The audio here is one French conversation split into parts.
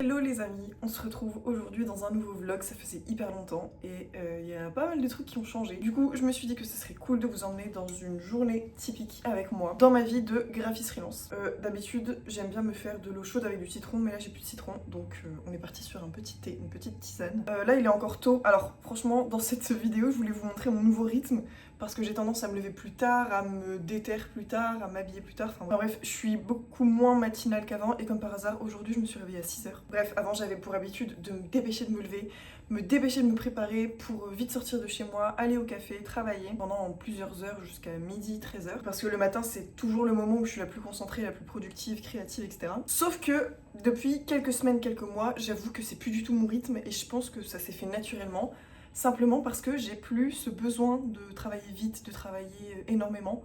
Hello les amis, on se retrouve aujourd'hui dans un nouveau vlog, ça faisait hyper longtemps et il y a pas mal de trucs qui ont changé. Du coup je me suis dit que ce serait cool de vous emmener dans une journée typique avec moi dans ma vie de graphiste freelance. D'habitude j'aime bien me faire de l'eau chaude avec du citron, mais là j'ai plus de citron, donc on est parti sur un petit thé, une petite tisane. Là il est encore tôt, alors franchement dans cette vidéo je voulais vous montrer mon nouveau rythme parce que j'ai tendance à me lever plus tard, à me déterrer plus tard, à m'habiller plus tard, enfin bref, je suis beaucoup moins matinale qu'avant et comme par hasard aujourd'hui je me suis réveillée à 6h. Bref, avant j'avais pour habitude de me dépêcher de me lever, me dépêcher de me préparer pour vite sortir de chez moi, aller au café, travailler pendant plusieurs heures jusqu'à midi, 13h. Parce que le matin c'est toujours le moment où je suis la plus concentrée, la plus productive, créative, etc. Sauf que depuis quelques semaines, quelques mois, j'avoue que c'est plus du tout mon rythme et je pense que ça s'est fait naturellement. Simplement parce que j'ai plus ce besoin de travailler vite, de travailler énormément.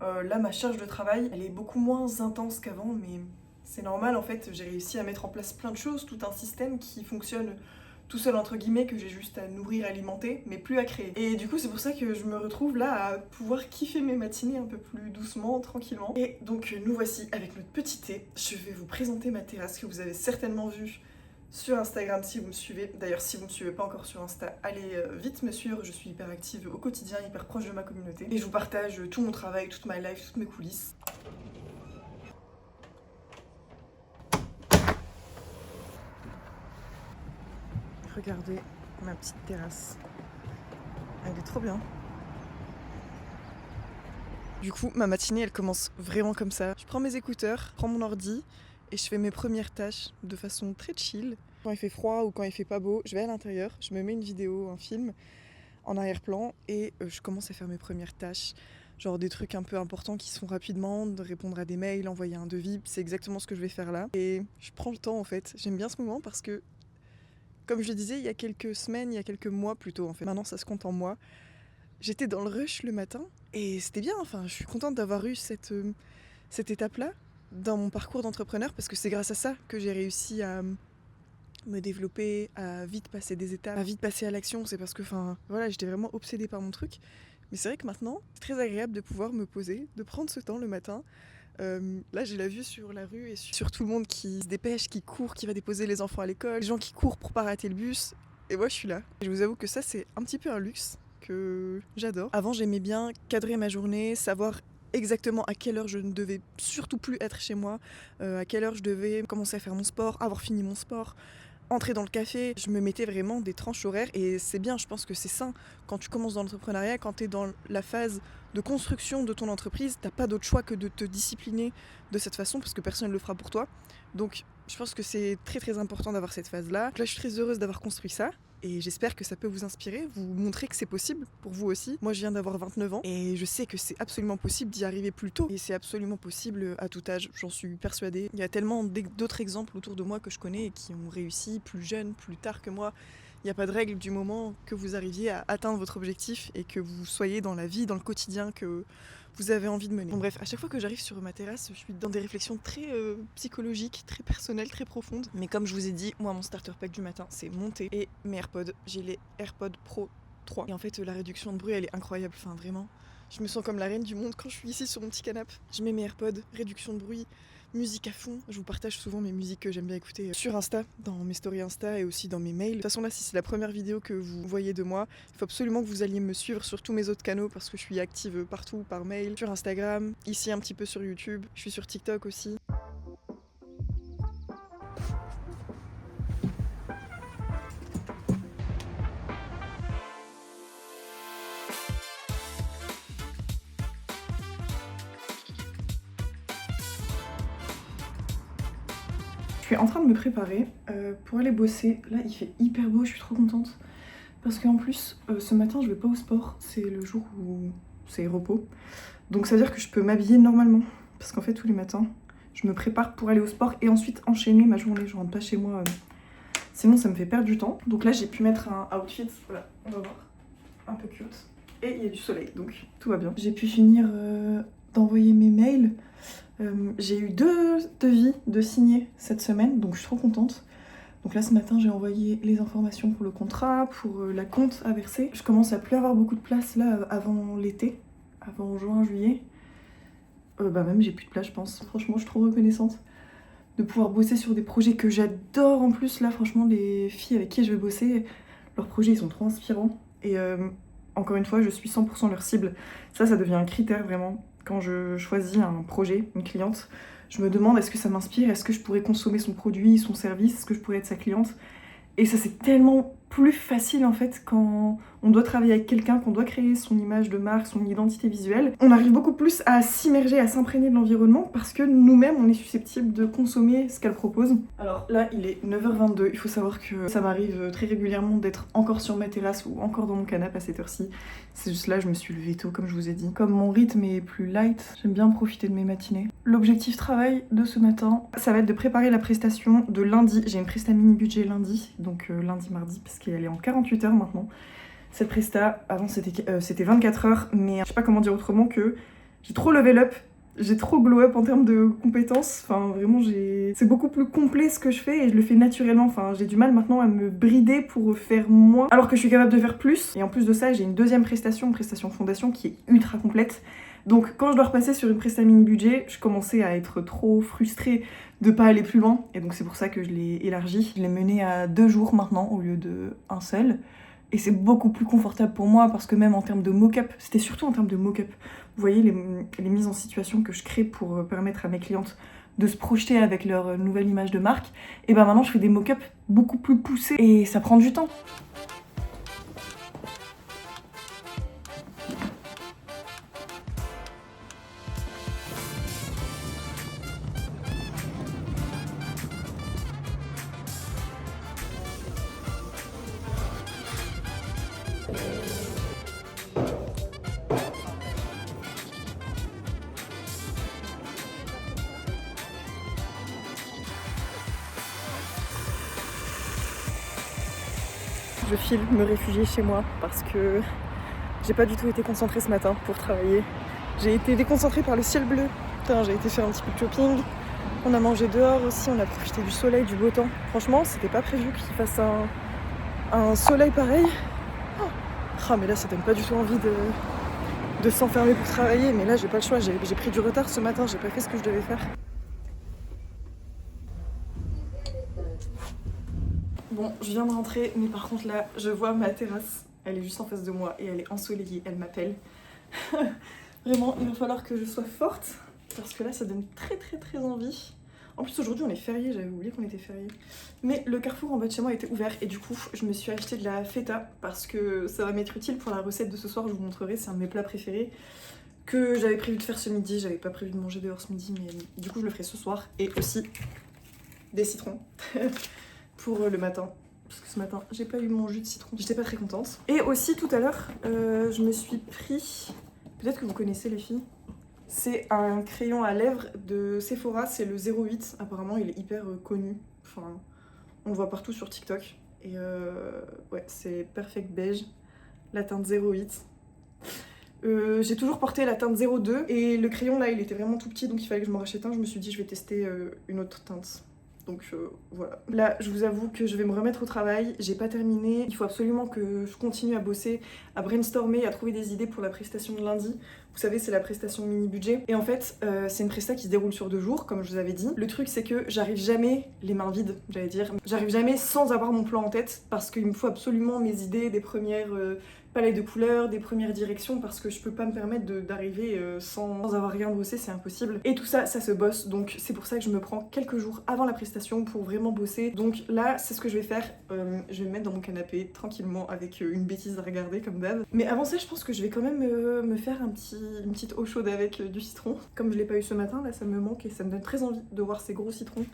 Là ma charge de travail elle est beaucoup moins intense qu'avant, mais c'est normal en fait, j'ai réussi à mettre en place plein de choses, tout un système qui fonctionne tout seul entre guillemets, que j'ai juste à nourrir, alimenter, mais plus à créer. Et du coup c'est pour ça que je me retrouve là à pouvoir kiffer mes matinées un peu plus doucement, tranquillement. Et donc nous voici avec notre petit thé. Je vais vous présenter ma terrasse que vous avez certainement vue sur Instagram si vous me suivez. D'ailleurs si vous me suivez pas encore sur Insta, allez vite me suivre, je suis hyper active au quotidien, hyper proche de ma communauté. Et je vous partage tout mon travail, toute ma life, toutes mes coulisses. Regardez ma petite terrasse. Elle est trop bien. Du coup, ma matinée, elle commence vraiment comme ça. Je prends mes écouteurs, je prends mon ordi et je fais mes premières tâches de façon très chill. Quand il fait froid ou quand il fait pas beau, je vais à l'intérieur, je me mets une vidéo, un film en arrière-plan et je commence à faire mes premières tâches. Genre des trucs un peu importants qui se font rapidement, de répondre à des mails, envoyer un devis, c'est exactement ce que je vais faire là. Et je prends le temps en fait. J'aime bien ce moment parce que, comme je le disais, il y a quelques semaines, il y a quelques mois plutôt en fait. Maintenant ça se compte en mois. J'étais dans le rush le matin et c'était bien, enfin je suis contente d'avoir eu cette étape-là dans mon parcours d'entrepreneur parce que c'est grâce à ça que j'ai réussi à me développer, à vite passer des étapes, à vite passer à l'action. C'est parce que enfin voilà, j'étais vraiment obsédée par mon truc. Mais c'est vrai que maintenant, c'est très agréable de pouvoir me poser, de prendre ce temps le matin. Là j'ai la vue sur la rue et sur tout le monde qui se dépêche, qui court, qui va déposer les enfants à l'école, les gens qui courent pour pas rater le bus. Et moi je suis là. Et je vous avoue que ça c'est un petit peu un luxe que j'adore. Avant j'aimais bien cadrer ma journée, savoir exactement à quelle heure je ne devais surtout plus être chez moi, à quelle heure je devais commencer à faire mon sport, avoir fini mon sport, entrer dans le café. Je me mettais vraiment des tranches horaires et c'est bien, je pense que c'est sain. Quand tu commences dans l'entrepreneuriat, quand tu es dans la phase de construction de ton entreprise, t'as pas d'autre choix que de te discipliner de cette façon parce que personne ne le fera pour toi. Donc je pense que c'est très très important d'avoir cette phase-là. Donc là je suis très heureuse d'avoir construit ça. Et j'espère que ça peut vous inspirer, vous montrer que c'est possible pour vous aussi. Moi je viens d'avoir 29 ans et je sais que c'est absolument possible d'y arriver plus tôt. Et c'est absolument possible à tout âge, j'en suis persuadée. Il y a tellement d'autres exemples autour de moi que je connais et qui ont réussi plus jeunes, plus tard que moi. Il n'y a pas de règle du moment que vous arriviez à atteindre votre objectif et que vous soyez dans la vie, dans le quotidien que vous avez envie de mener. Bon bref, à chaque fois que j'arrive sur ma terrasse, je suis dans des réflexions très psychologiques, très personnelles, très profondes. Mais comme je vous ai dit, moi mon starter pack du matin c'est mon thé et mes AirPods. J'ai les AirPods Pro 3. Et en fait la réduction de bruit elle est incroyable, enfin vraiment. Je me sens comme la reine du monde quand je suis ici sur mon petit canapé. Je mets mes AirPods, réduction de bruit, musique à fond. Je vous partage souvent mes musiques que j'aime bien écouter sur Insta, dans mes stories Insta et aussi dans mes mails. De toute façon là, si c'est la première vidéo que vous voyez de moi, il faut absolument que vous alliez me suivre sur tous mes autres canaux parce que je suis active partout, par mail, sur Instagram, ici un petit peu sur YouTube, je suis sur TikTok aussi. Je suis en train de me préparer pour aller bosser. Là, il fait hyper beau, je suis trop contente. Parce qu'en plus, ce matin, je vais pas au sport. C'est le jour où c'est repos. Donc ça veut dire que je peux m'habiller normalement. Parce qu'en fait, tous les matins, je me prépare pour aller au sport et ensuite enchaîner ma journée. Je rentre pas chez moi. Sinon, ça me fait perdre du temps. Donc là, j'ai pu mettre un outfit. Voilà, on va voir. Un peu cute. Et il y a du soleil, donc tout va bien. J'ai pu finir d'envoyer mes mails. J'ai eu 2 devis de signer cette semaine, donc je suis trop contente. Donc là ce matin j'ai envoyé les informations pour le contrat, pour la compte à verser. Je commence à plus avoir beaucoup de place là avant l'été, avant juin, juillet. Bah même j'ai plus de place je pense, franchement je suis trop reconnaissante. de pouvoir bosser sur des projets que j'adore en plus. Là, franchement, les filles avec qui je vais bosser, leurs projets, ils sont trop inspirants. Et encore une fois, je suis 100% leur cible. Ça devient un critère vraiment. Quand je choisis un projet, une cliente, je me demande est-ce que ça m'inspire, est-ce que je pourrais consommer son produit, son service, est-ce que je pourrais être sa cliente. Et ça, c'est tellement plus facile en fait quand on doit travailler avec quelqu'un, qu'on doit créer son image de marque, son identité visuelle. On arrive beaucoup plus à s'immerger, à s'imprégner de l'environnement parce que nous-mêmes, on est susceptible de consommer ce qu'elle propose. Alors là, il est 9h22. Il faut savoir que ça m'arrive très régulièrement d'être encore sur ma terrasse ou encore dans mon canapé à cette heure-ci. C'est juste là, je me suis levée tôt, comme je vous ai dit. Comme mon rythme est plus light, j'aime bien profiter de mes matinées. L'objectif travail de ce matin, ça va être de préparer la prestation de lundi. J'ai une presta mini budget lundi, donc lundi, mardi, parce qu'elle est en 48 heures maintenant. Cette presta, avant c'était 24 heures, mais je sais pas comment dire autrement que j'ai trop level up, j'ai trop glow up en termes de compétences. Enfin, vraiment, c'est beaucoup plus complet ce que je fais et je le fais naturellement. Enfin, j'ai du mal maintenant à me brider pour faire moins, alors que je suis capable de faire plus. Et en plus de ça, j'ai une deuxième prestation, une prestation fondation qui est ultra complète. Donc quand je dois repasser sur une presta mini budget, je commençais à être trop frustrée de pas aller plus loin. Et donc c'est pour ça que je l'ai élargi. Je l'ai mené à 2 jours maintenant au lieu de un seul. Et c'est beaucoup plus confortable pour moi parce que même en termes de mock-up, c'était surtout en termes de mock-up. Vous voyez les mises en situation que je crée pour permettre à mes clientes de se projeter avec leur nouvelle image de marque. Et ben maintenant je fais des mock-up beaucoup plus poussés et ça prend du temps. Je file me réfugier chez moi parce que j'ai pas du tout été concentrée ce matin pour travailler. J'ai été déconcentrée par le ciel bleu. Putain, j'ai été faire un petit peu de shopping. On a mangé dehors aussi, on a profité du soleil, du beau temps. Franchement, c'était pas prévu qu'il fasse un soleil pareil. Ah, mais là, ça donne pas du tout envie de s'enfermer pour travailler. Mais là, j'ai pas le choix. J'ai pris du retard ce matin, j'ai pas fait ce que je devais faire. Bon, je viens de rentrer, mais par contre là, je vois ma terrasse. Elle est juste en face de moi et elle est ensoleillée, elle m'appelle. Vraiment, il va falloir que je sois forte parce que là, ça donne très envie. En plus, aujourd'hui, on est férié, j'avais oublié qu'on était férié. Mais le carrefour en bas de chez moi était ouvert et du coup, je me suis acheté de la feta parce que ça va m'être utile pour la recette de ce soir. Je vous montrerai, c'est un de mes plats préférés que j'avais prévu de faire ce midi. J'avais pas prévu de manger dehors ce midi, mais du coup, je le ferai ce soir. Et aussi des citrons. Pour le matin, parce que ce matin j'ai pas eu mon jus de citron, j'étais pas très contente. Et aussi tout à l'heure je me suis pris, peut-être que vous connaissez les filles, c'est un crayon à lèvres de Sephora, c'est le 08, apparemment il est hyper connu, enfin on le voit partout sur TikTok. Et ouais, c'est Perfect Beige, la teinte 08. J'ai toujours porté la teinte 02 et le crayon là il était vraiment tout petit donc il fallait que je m'en rachète un. Je me suis dit je vais tester une autre teinte. Donc voilà. Là, je vous avoue que je vais me remettre au travail. J'ai pas terminé. Il faut absolument que je continue à bosser, à brainstormer, à trouver des idées pour la prestation de lundi. Vous savez, c'est la prestation mini budget. Et en fait, c'est une presta qui se déroule sur 2 jours, comme je vous avais dit. Le truc, c'est que j'arrive jamais les mains vides, j'allais dire. J'arrive jamais sans avoir mon plan en tête, parce qu'il me faut absolument mes idées, des premières palettes de couleurs, des premières directions, parce que je peux pas me permettre d'arriver sans avoir rien bossé, c'est impossible. Et tout ça, ça se bosse, donc c'est pour ça que je me prends quelques jours avant la prestation pour vraiment bosser. Donc là, c'est ce que je vais faire. Je vais me mettre dans mon canapé tranquillement avec une bêtise à regarder comme d'hab. Mais avant ça, je pense que je vais quand même me faire une petite eau chaude avec du citron. Comme je l'ai pas eu ce matin, là ça me manque et ça me donne très envie de voir ces gros citrons.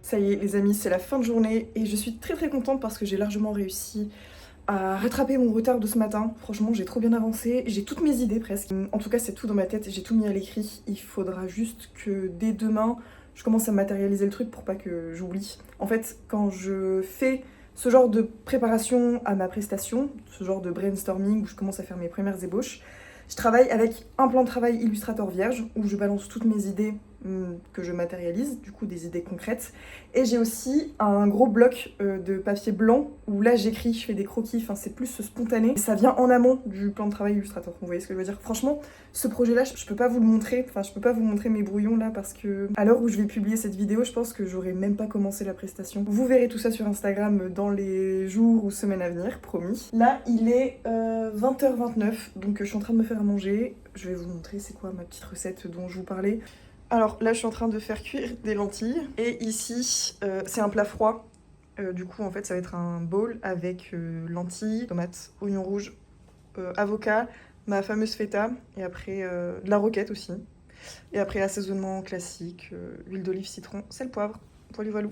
Ça y est les amis, c'est la fin de journée et je suis très très contente parce que j'ai largement réussi à rattraper mon retard de ce matin. Franchement, j'ai trop bien avancé, j'ai toutes mes idées presque. En tout cas, c'est tout dans ma tête, j'ai tout mis à l'écrit. Il faudra juste que dès demain, je commence à matérialiser le truc pour pas que j'oublie. En fait, quand je fais ce genre de préparation à ma prestation, ce genre de brainstorming où je commence à faire mes premières ébauches, je travaille avec un plan de travail Illustrator vierge où je balance toutes mes idées que je matérialise, du coup des idées concrètes. Et j'ai aussi un gros bloc de papier blanc où là j'écris, je fais des croquis, enfin c'est plus spontané. Et ça vient en amont du plan de travail Illustrator, vous voyez ce que je veux dire. Franchement, ce projet-là, je peux pas vous le montrer, enfin je peux pas vous montrer mes brouillons là parce que à l'heure où je vais publier cette vidéo, je pense que j'aurais même pas commencé la prestation. Vous verrez tout ça sur Instagram dans les jours ou semaines à venir, promis. Là, il est 20h29, donc je suis en train de me faire à manger. Je vais vous montrer c'est quoi ma petite recette dont je vous parlais. Alors là, je suis en train de faire cuire des lentilles. Et ici, c'est un plat froid. Du coup, en fait, ça va être un bowl avec lentilles, tomates, oignons rouges, avocat, ma fameuse feta, et après de la roquette aussi. Et après, assaisonnement classique, huile d'olive, citron, sel, poivre. Voilà, voilà.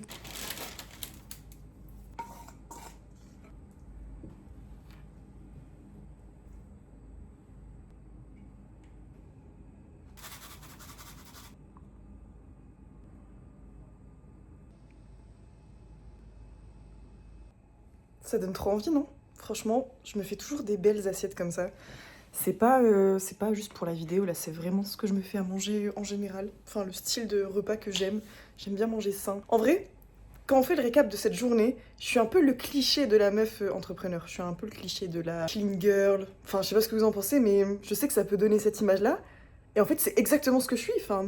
Ça donne trop envie, non? Franchement, je me fais toujours des belles assiettes comme ça. C'est pas juste pour la vidéo, là, c'est vraiment ce que je me fais à manger en général. Enfin, le style de repas que j'aime. J'aime bien manger sain. En vrai, quand on fait le récap de cette journée, je suis un peu le cliché de la meuf entrepreneur. Je suis un peu le cliché de la clean girl. Enfin, je sais pas ce que vous en pensez, mais je sais que ça peut donner cette image-là. Et en fait, c'est exactement ce que je suis. Enfin,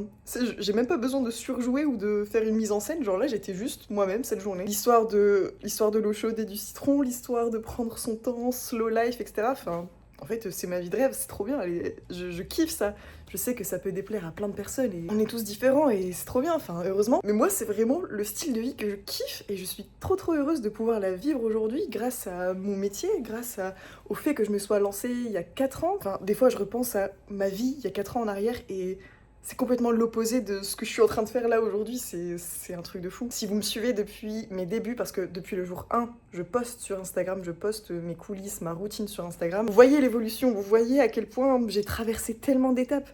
j'ai même pas besoin de surjouer ou de faire une mise en scène. Genre là, j'étais juste moi-même cette journée. L'histoire de l'eau chaude et du citron, l'histoire de prendre son temps, slow life, etc. Enfin, en fait, c'est ma vie de rêve, c'est trop bien. Je kiffe ça. Je sais que ça peut déplaire à plein de personnes et on est tous différents et c'est trop bien, enfin, heureusement. Mais moi, c'est vraiment le style de vie que je kiffe et je suis trop trop heureuse de pouvoir la vivre aujourd'hui grâce à mon métier, au fait que je me sois lancée il y a 4 ans. Enfin, des fois, je repense à ma vie il y a 4 ans en arrière et c'est complètement l'opposé de ce que je suis en train de faire là aujourd'hui, c'est un truc de fou. Si vous me suivez depuis mes débuts, parce que depuis le jour 1, je poste sur Instagram, je poste mes coulisses, ma routine sur Instagram, vous voyez l'évolution, vous voyez à quel point j'ai traversé tellement d'étapes,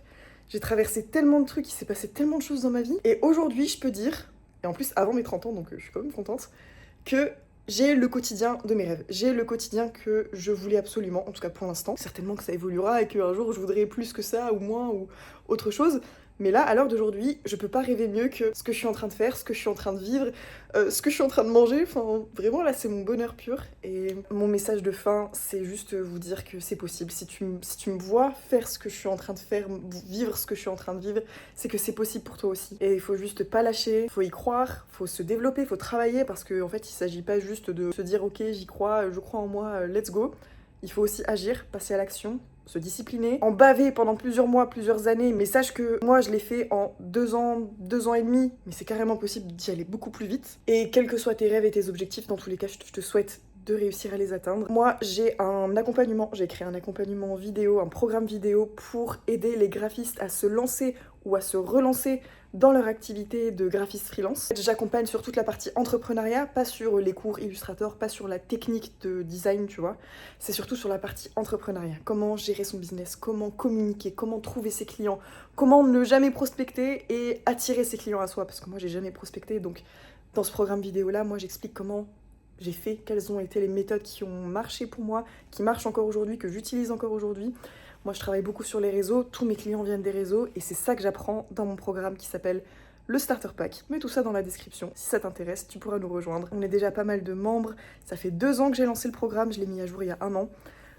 j'ai traversé tellement de trucs, il s'est passé tellement de choses dans ma vie. Et aujourd'hui, je peux dire, et en plus avant mes 30 ans, donc je suis quand même contente, que j'ai le quotidien de mes rêves. J'ai le quotidien que je voulais absolument, en tout cas pour l'instant. Certainement que ça évoluera et qu'un jour je voudrais plus que ça ou moins ou autre chose. Mais là, à l'heure d'aujourd'hui, je peux pas rêver mieux que ce que je suis en train de faire, ce que je suis en train de vivre, ce que je suis en train de manger. Enfin, vraiment, là, c'est mon bonheur pur. Et mon message de fin, c'est juste vous dire que c'est possible. Si tu me vois faire ce que je suis en train de faire, vivre ce que je suis en train de vivre, c'est que c'est possible pour toi aussi. Et il faut juste pas lâcher, il faut y croire, il faut se développer, il faut travailler parce qu'en fait, il s'agit pas juste de se dire ok, j'y crois, je crois en moi, let's go. Il faut aussi agir, passer à l'action, se discipliner, en baver pendant plusieurs mois, plusieurs années, mais sache que moi je l'ai fait en 2 ans, 2 ans et demi, mais c'est carrément possible d'y aller beaucoup plus vite. Et quels que soient tes rêves et tes objectifs, dans tous les cas, je te souhaite de réussir à les atteindre. Moi, j'ai un accompagnement, j'ai créé un accompagnement vidéo, un programme vidéo pour aider les graphistes à se lancer ou à se relancer dans leur activité de graphiste freelance. J'accompagne sur toute la partie entrepreneuriat, pas sur les cours Illustrator, pas sur la technique de design, tu vois. C'est surtout sur la partie entrepreneuriat. Comment gérer son business, comment communiquer, comment trouver ses clients, comment ne jamais prospecter et attirer ses clients à soi. Parce que moi, j'ai jamais prospecté, donc dans ce programme vidéo-là, moi, j'explique comment j'ai fait, quelles ont été les méthodes qui ont marché pour moi, qui marchent encore aujourd'hui, que j'utilise encore aujourd'hui. Moi, je travaille beaucoup sur les réseaux, tous mes clients viennent des réseaux, et c'est ça que j'apprends dans mon programme qui s'appelle le Starter Pack. Mets tout ça dans la description, si ça t'intéresse, tu pourras nous rejoindre. On est déjà pas mal de membres, ça fait 2 ans que j'ai lancé le programme, je l'ai mis à jour il y a 1 an.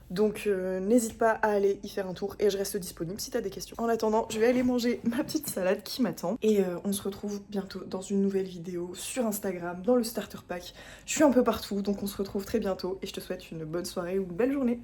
Donc n'hésite pas à aller y faire un tour et je reste disponible si t'as des questions. En attendant, je vais aller manger ma petite salade qui m'attend. Et on se retrouve bientôt dans une nouvelle vidéo sur Instagram, dans le Starter Pack. Je suis un peu partout, donc on se retrouve très bientôt et je te souhaite une bonne soirée ou une belle journée.